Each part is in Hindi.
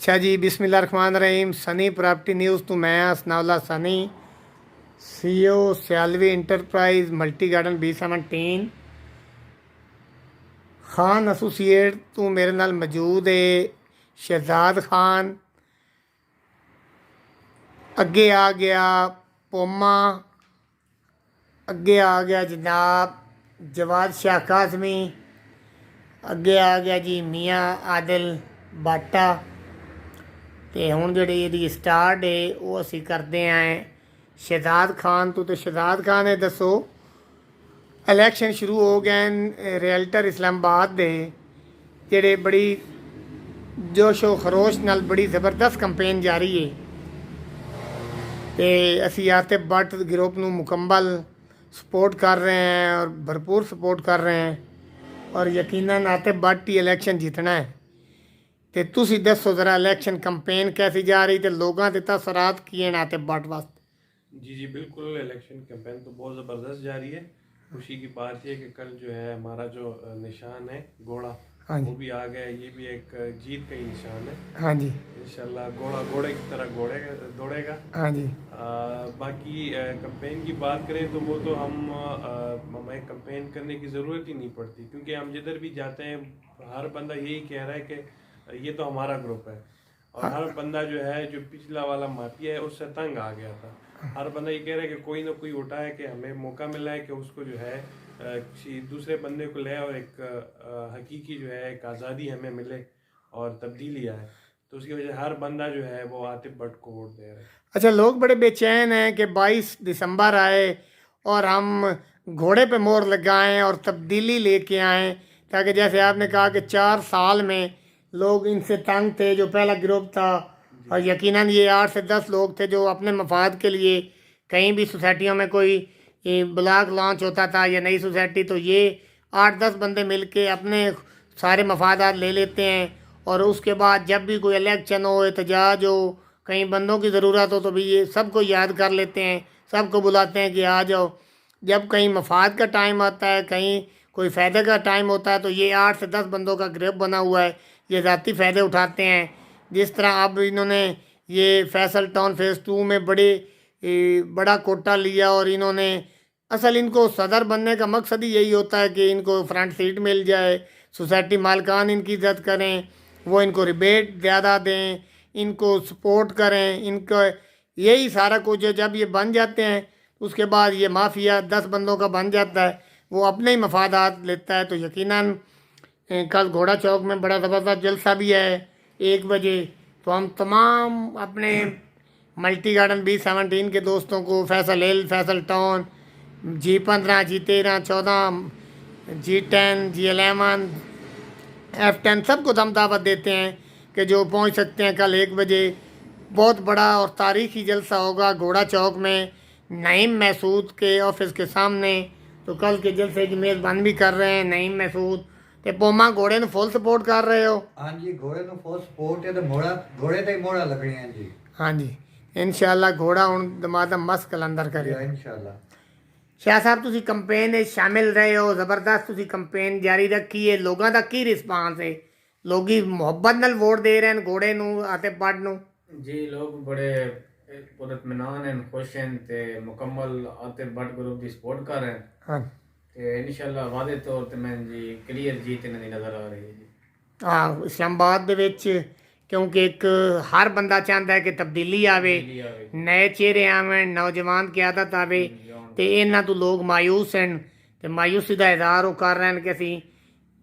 अच्छा जी, बिस्मिल्लाहिर्रहमानिर्रहीम। सनी प्रॉपर्टी न्यूज़ तो मैं Ahsanullah Sunny, CEO Sialvi enterprise multi garden B17 Khan associate तो मेरे नाल मौजूद है शहजाद खान, अगे आ गया पोमा, अगे आ गया जनाब जवाद शाह काज़मी, अगे आ गया जी मियाँ आदिल बाटा। तो हुण जिहड़ी इहदी स्टार्ट है वो असीं करदे आए शहजाद खान तो शहजाद खान ने दसो इलैक्शन शुरू हो गए हैं रियल्टर इस्लामाबाद दे जिहड़े बड़ी जोशो खरोश नाल बड़ी ज़बरदस्त कंपेन जारी है तो असीं आतिफ भट्ट ग्रुप नूं मुकम्मल सपोर्ट कर रहे हैं और भरपूर सपोर्ट कर रहे हैं और यकीनन आतिफ भट्ट ही इलैक्शन जीतना है। तो तुसी दसो ज़रा इलैक्शन कंपेन कैसी जा रही तो लोगों के तसरात की हैं आतिफ भट्ट वास्ते? जी बिल्कुल, इलेक्शन कैंपेन तो बहुत ज़बरदस्त जारी है। खुशी की बात यह कि कल जो है हमारा जो निशान है घोड़ा, हाँ जी, वो भी आ गया। ये भी एक जीत का ही निशान है। हाँ जी, इंशाल्लाह घोड़ा घोड़े की तरह दौड़ेगा। हाँ जी, बाकी कैंपेन की बात करें तो वो तो हमें कैंपेन करने की ज़रूरत ही नहीं पड़ती, क्योंकि हम जिधर भी जाते हैं हर बंदा यही कह रहा है कि ये तो हमारा ग्रुप है। और हर बंदा जो है, जो पिछला वाला माफिया है उससे तंग आ गया था। हर बंदा ये कह रहा है कि कोई ना कोई उठा है कि हमें मौका मिला है कि उसको जो है किसी दूसरे बंदे को ले और एक हकीकी जो है एक आज़ादी हमें मिले और तब्दीली आए। तो उसकी वजह से हर बंदा जो है वो आतिफ भट्ट को वोट दे रहा है। अच्छा, लोग बड़े बेचैन हैं कि 22 दिसंबर आए और हम घोड़े पे मोहर लगाएं और तब्दीली लेके आएं, ताकि जैसे आपने कहा कि 4 साल में लोग इनसे तंग थे जो पहला ग्रुप था और यकीनन ये 8 से 10 लोग थे जो अपने मफाद के लिए कहीं भी सोसाइटियों में कोई ब्लॉक लॉन्च होता था या नई सोसाइटी तो ये 8-10 बंदे मिल के अपने सारे मफादात ले लेते हैं और उसके बाद जब भी कोई इलेक्शन हो, एहतजाज हो, कहीं बंदों की ज़रूरत हो तो भी ये सबको याद कर लेते हैं, सबको बुलाते हैं कि आ जाओ। जब कहीं मफाद का टाइम आता है, कहीं कोई फ़ायदे का टाइम होता है तो ये 8 से 10 बंदों का ग्रुप बना हुआ है, ये ज़ाती फ़ायदे उठाते हैं। जिस तरह अब इन्होंने ये फैसल टाउन फेज़ 2 में बड़ा कोटा लिया और इन्होंने असल इनको सदर बनने का मकसद ही यही होता है कि इनको फ्रंट सीट मिल जाए, सोसाइटी मालकान इनकी इज़्ज़त करें, वो इनको रिबेट ज़्यादा दें, इनको सपोर्ट करें, इनका यही सारा कुछ है। जब ये बन जाते हैं उसके बाद ये माफिया 10 बंदों का बन जाता है, वो अपने ही मफादात लेता है। तो यकीनन कल घोड़ा चौक में बड़ा ज़बरदस्त जलसा भी है 1 बजे। तो हम तमाम अपने मल्टी गार्डन B17 के दोस्तों को फैसल हिल, Faisal town, G15, G13, 14, G10, G11, F10 सबको हम दावत देते हैं कि जो पहुंच सकते हैं कल 1 बजे बहुत बड़ा और तारीखी जलसा होगा घोड़ा चौक में नईम महसूद के ऑफिस के सामने। तो कल के जलसे की मेज़बानी भी कर रहे हैं नईम महसूद। ते पोमा घोड़े ਨੂੰ फुल सपोर्ट कर रहे हो? हाँ जी, घोड़े ਨੂੰ फुल सपोर्ट है। तो घोड़े ते ही मोड़ा लगनी है जी। हाँ जी, इंशाल्लाह घोड़ा ਹੁਣ दमादम मस्त कलंदर करेगा इंशाल्लाह। शाह साहब ਤੁਸੀਂ ਕੰਪੇਨ ਵਿੱਚ ਸ਼ਾਮਿਲ ਰਹੇ ਹੋ, ਜ਼ਬਰਦਸਤ ਤੁਸੀਂ ਕੰਪੇਨ ਜਾਰੀ ਰੱਖੀ ਹੈ, ਲੋਕਾਂ ਦਾ ਕੀ ਰਿਸਪਾਂਸ ਹੈ? ਲੋਕੀ ਮੁਹੱਬਤ ਨਾਲ ਵੋਟ ਦੇ ਰਹੇ ਹਨ ਘੋੜੇ ਨੂੰ ਆਤਿਫ ਭੱਟ ਨੂੰ? जी लोग बड़े पुरतमिनान हैं, खुश हैं ते मुकम्मल आतिफ भट्ट ग्रुप की सपोर्ट कर रहे हैं। हाँ ते इंशाल्लाह वादे तौर ते मैं जी क्लियर जीत इन्हां दी नज़र आ रही है जी। हाँ, इस्लामाबाद ਦੇ ਵਿੱਚ क्योंकि एक हर बंदा चाहता है कि तब्दीली आवे, नए चेहरे आवन, नौजवान क्यादत आवे। तो इन्हां तो लोग मायूस हैं तो मायूसी का इजहार वो कर रहे हैं कि असी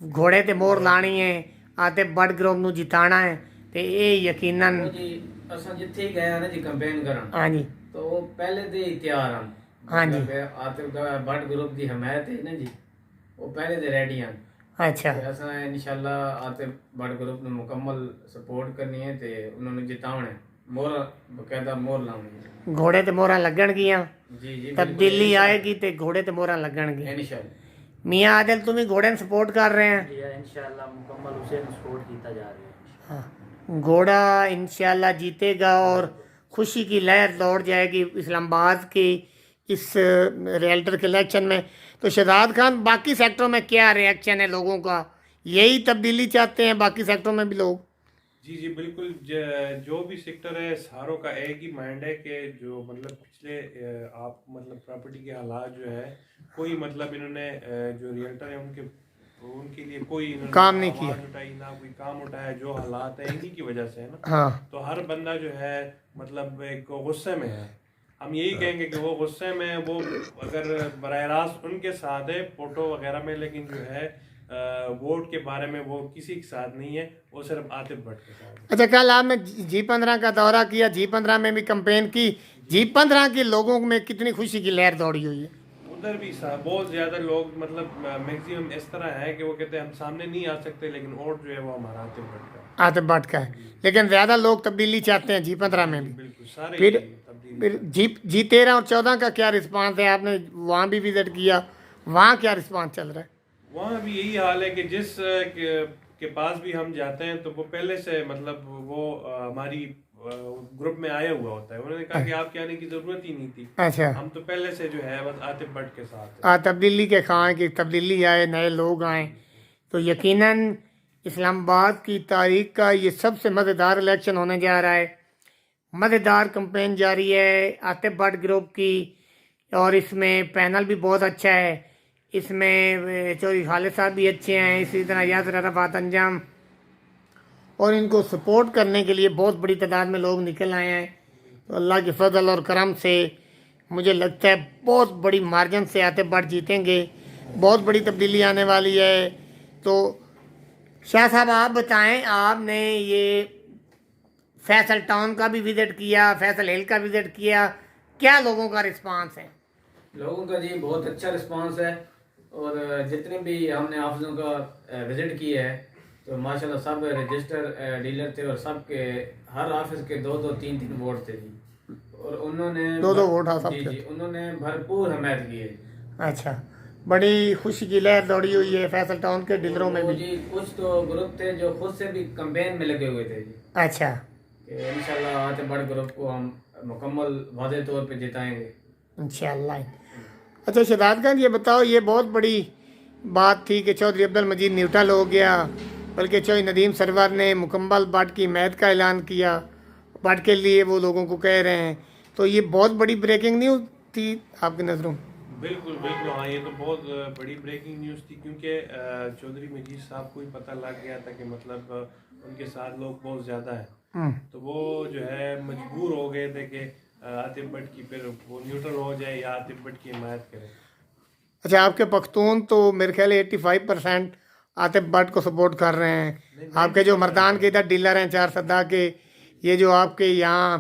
घोड़े ते मोहर लानी है, आतिफ भट्ट ग्रुप ਨੂੰ जिताना है। तो ये यकीनन जी असां जिथे ही गए ना जी कैंपेन करन, हाँ जी, तो वो पहले दे ही तैयार हैं। हाँ जी, आतिफ भट्ट ग्रुप की हमायत है ना जी, वो पहले दे रेडी हैं। अच्छा, ते असां इंशाल्लाह आतिफ भट्ट ग्रुप ਨੂੰ मुकम्मल सपोर्ट करनी है ते उन्होंने जितावना है, मोहर बकायदा मोहर लाउणी है। घोड़े ते मोहरां लगणगियां, जी जी तब्दीली आएगी तो घोड़े ते मोहरां लगणगियां। इंशाल्लाह। मियाँ आदिल तुम भी घोड़े ਨੂੰ सपोर्ट कर रहे हैं? इंशाल्लाह मुकम्मल उसे सपोर्ट किया जा रहा है। हाँ, घोड़ा इंशाल्लाह जीतेगा और खुशी की लहर दौड़ जाएगी इस्लामाबाद की इस रियल्टर के इलेक्शन में। तो शहजाद खान, बाकी सेक्टरों में क्या रिएक्शन है लोगों का? यही तब्दीली चाहते हैं बाकी सेक्टरों में भी लोग? जी बिल्कुल। जो भी सेक्टर है सारों का एक ही माइंड है कि जो मतलब पिछले आप मतलब प्रॉपर्टी के हालात जो है कोई मतलब इन्होंने जो रियल्टर है उनके लिए कोई इन्होंने काम नहीं आवाज़ किया। उठाई ना कोई काम उठाया। जो हालात है इन्हीं की वजह से है ना। हाँ। तो हर बंदा जो है मतलब एक गुस्से में है। हम यही कहेंगे कि वो गुस्से में है, वो अगर बराह रास्त उनके साथ है फोटो वगैरह में, लेकिन जो है वोट के बारे में वो किसी के साथ नहीं है, वो सिर्फ आतिफ भट्ट के साथ है। अच्छा, कल आपने G15 का दौरा किया, G15 में भी कैंपेन की, G15 के लोगों में कितनी खुशी की लहर दौड़ी हुई है? उधर भी बहुत ज्यादा लोग मतलब मैक्सिमम इस तरह है कि वो कहते हैं हम सामने नहीं आ सकते, लेकिन वोट जो है वो हमारा आतिफ भट्ट का है। आतिफ भट्ट का है, लेकिन ज़्यादा लोग तब्दीली चाहते हैं G15 में जी भी। बिल्कुल, सारे फिर ही तब्दीली फिर G13 और 14 का क्या रिस्पांस है? आपने वहाँ भी विजिट किया, वहाँ क्या रिस्पांस चल रहा है? वहाँ भी यही हाल है कि जिस के पास भी हम जाते हैं तो वो पहले से मतलब वो हमारी ग्रुप में आया हुआ होता है। उन्होंने कहा कि आपके आने की जरूरत ही नहीं थी, अच्छा। हम तो पहले से जो है बस आतिफ भट्ट के साथ तब्दीली के खां कि तब्दीली आए, नए लोग आए, तो यकीनन इस्लामाबाद की तारीख का ये सबसे मज़ेदार इलेक्शन होने जा रहा है। मज़ेदार कैंपेन जारी है आतिफ भट्ट ग्रुप की, और इसमें पैनल भी बहुत अच्छा है। इसमें चौधरी खालिद साहब भी अच्छे हैं, इसी तरह यासर अरफात अंजाम, और इनको सपोर्ट करने के लिए बहुत बड़ी तादाद में लोग निकल आए हैं। तो अल्लाह के फजल और करम से मुझे लगता है बहुत बड़ी मार्जिन से आतिफ भट्ट जीतेंगे, बहुत बड़ी तब्दीली आने वाली है। तो शाह साहब आप बताएं, आपने ये फैसल टाउन का भी विज़िट किया, फैसल हिल का विज़िट किया, क्या लोगों का रिस्पांस है? लोगों का जी बहुत अच्छा रिस्पांस है, और जितने भी हमने ऑफिसों का विजिट किया है तो माशाल्लाह सब रजिस्टर डीलर थे, और सबके हर ऑफिस के 2-2 3-3 वोट थे जी, और उन्होंने 2-2 वोट, हाँ, जी सबके। जी उन्होंने भरपूर हमायत की है जी। अच्छा, बड़ी खुशी की लहर दौड़ी हुई है फैसल टाउन के डीलरों में वो भी। जी कुछ तो ग्रुप थे जो खुद से भी कैंपेन में लगे हुए थे जी, अच्छा। कि इंशाल्लाह आतिफ भट्ट ग्रुप को हम मुकम्मल वाज़े तौर पे जिताएंगे इंशाअल्लाह। अच्छा शहजाद खान, ये बताओ, ये बहुत बड़ी बात थी कि चौधरी अब्दुल मजीद न्यूट्रल हो गया, बल्कि चौधरी नदीम सरवर ने मुकम्मल भट्ट की हिमायत का ऐलान किया, भट्ट के लिए वो लोगों को कह रहे हैं। तो ये बहुत बड़ी ब्रेकिंग न्यूज़ थी आपकी नज़रों में? बिल्कुल बिल्कुल, हाँ ये तो बहुत बड़ी ब्रेकिंग न्यूज़ थी, क्योंकि चौधरी मजीद साहब को ही पता लग गया था कि मतलब उनके साथ लोग बहुत ज़्यादा हैं। तो वो जो है मजबूर हो गए थे कि आतिफ भट्ट की फिर वो न्यूट्रल हो जाए या आतिफ भट्ट की हिमायत करें। अच्छा, आपके पख्तून तो मेरे ख्याल 85% आतिफ भट्ट को सपोर्ट कर रहे हैं। आपके जो मर्दान के इधर डीलर हैं चार सदा के, ये जो आपके यहाँ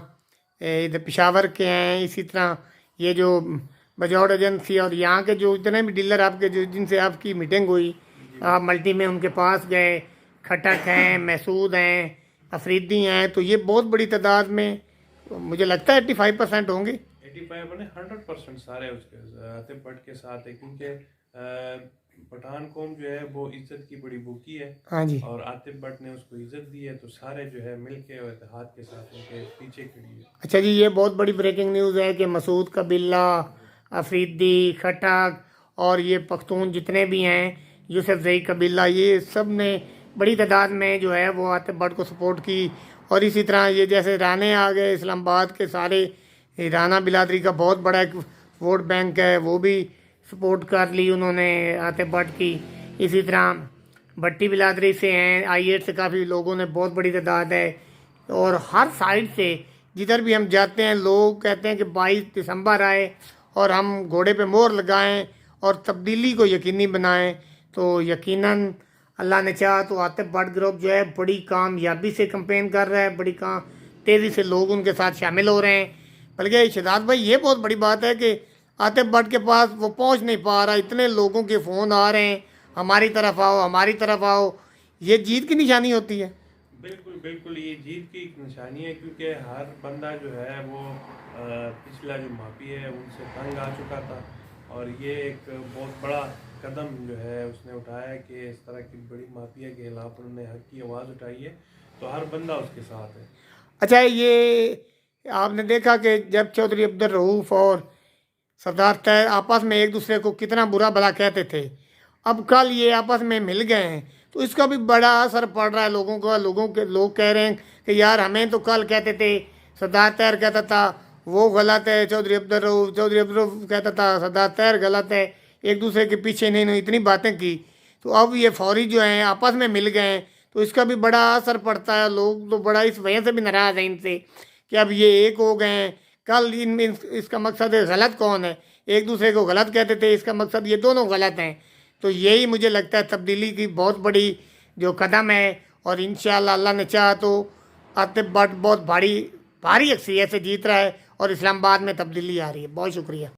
इधर पेशावर के हैं, इसी तरह ये जो बजौड़ एजेंसी और यहाँ के जो इतने भी डीलर आपके जो जिनसे आपकी मीटिंग हुई, आप मल्टी में उनके पास गए, खटक हैं, महसूद हैं, अफरीदी हैं, तो ये बहुत बड़ी तादाद में मुझे लगता है 85% होंगे। 85 ने 100% सारे उसके आतिफ भट्ट के साथ है, क्योंकि पठान कौम जो है वो इज्जत की बड़ी भूखी है। हाँ जी। और आतिफ भट्ट ने उसको इज्जत दी है, तो सारे जो है मिलके और इत्तेहाद के साथ उनके पीछे खड़ी है। अच्छा जी, ये बहुत बड़ी ब्रेकिंग न्यूज़ है कि मसूद कबीला, अफरीदी, खटक और ये पख्तून जितने भी हैं, यूसुफ जई कबीला, ये सब ने बड़ी तादाद में जो है वो आतिफ भट्ट को सपोर्ट की। और इसी तरह ये जैसे राने आ गए इस्लामाबाद के सारे, राना बिलादरी का बहुत बड़ा एक वोट बैंक है, वो भी सपोर्ट कर ली उन्होंने आतिफ भट्ट की। इसी तरह भट्टी बिलादरी से हैं, I8 से काफ़ी लोगों ने, बहुत बड़ी तादाद है। और हर साइड से जिधर भी हम जाते हैं लोग कहते हैं कि 22 दिसंबर आए और हम घोड़े पे मोहर लगाएं और तब्दीली को यकीनी बनाएं। तो यकीनन अल्लाह ने चाहा तो आतिफ भट्ट ग्रुप जो है बड़ी कामयाबी से कैंपेन कर रहा है, बड़ी तेज़ी से लोग उनके साथ शामिल हो रहे हैं। बल्कि शहजाद भाई, ये बहुत बड़ी बात है कि आतिफ भट्ट के पास वो पहुंच नहीं पा रहा, इतने लोगों के फ़ोन आ रहे हैं, हमारी तरफ आओ, हमारी तरफ आओ। ये जीत की निशानी होती है। बिल्कुल बिल्कुल, ये जीत की एक निशानी है, क्योंकि हर बंदा जो है वो पिछला जो माफी है उनसे तंग आ चुका था, और ये एक बहुत बड़ा कदम जो है उसने उठाया है कि इस तरह की बड़ी माफिया के खिलाफ उन्होंने हक की आवाज़ उठाई है, तो हर बंदा उसके साथ है। अच्छा, ये आपने देखा कि जब चौधरी अब्दुल रऊफ़ और सरदार तैयब आपस में एक दूसरे को कितना बुरा भला कहते थे, अब कल ये आपस में मिल गए हैं, तो इसका भी बड़ा असर पड़ रहा है लोगों का। लोग कह रहे हैं कि यार हमें तो कल कहते थे सरदार तैयार कहता था वो गलत है, चौधरी अब्दुल रऊफ कहता था सरदार तैयार गलत है, एक दूसरे के पीछे इन्होंने इतनी बातें की। तो अब ये फौरी जो हैं आपस में मिल गए हैं, तो इसका भी बड़ा असर पड़ता है। लोग तो बड़ा इस वजह से भी नाराज़ हैं इनसे कि अब ये एक हो गए हैं। कल इसका मकसद है गलत कौन है, एक दूसरे को गलत कहते थे, इसका मकसद ये दोनों गलत हैं। तो यही मुझे लगता है तब्दीली की बहुत बड़ी जो कदम है। और इंशाअल्लाह अल्लाह ने चाहा तो आतिफ भट्ट बहुत भारी अक्सरियत से जीत रहा है और इस्लामाबाद में तब्दीली आ रही है। बहुत शुक्रिया।